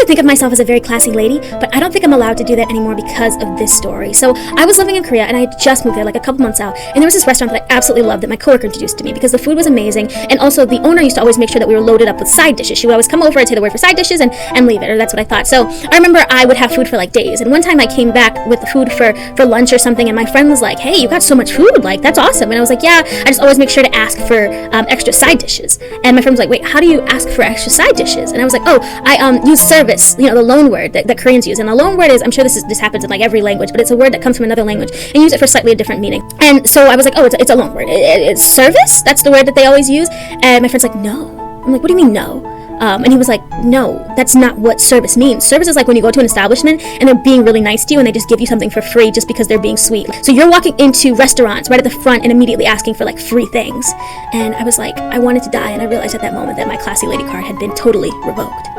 to think of myself as a very classy lady, but I don't think I'm allowed to do that anymore because of this story. So I was living in Korea, and I had just moved there like a couple months out, and there was this restaurant that I absolutely loved that my coworker introduced to me because the food was amazing, and also the owner used to always make sure that we were loaded up with side dishes. She would always come over and say the word for side dishes and leave it, or that's what I thought. So I remember I would have food for like days, and one time I came back with the food for lunch or something, and my friend was like, hey, you got so much food, like that's awesome. And I was like, yeah, I just always make sure to ask for extra side dishes. And my friend was like, wait, how do you ask for extra side dishes? And I was like, oh, I use service, the loan word that Koreans use. And the loan word is, I'm sure this happens in like every language, but it's a word that comes from another language and you use it for slightly a different meaning. And so I was like, oh, it's a loan word. It's service? That's the word that they always use? And my friend's like, no. I'm like, what do you mean no? And he was like, no, that's not what service means. Service is like when you go to an establishment and they're being really nice to you and they just give you something for free just because they're being sweet. So you're walking into restaurants right at the front and immediately asking for like free things. And I was like, I wanted to die, and I realized at that moment that my classy lady card had been totally revoked.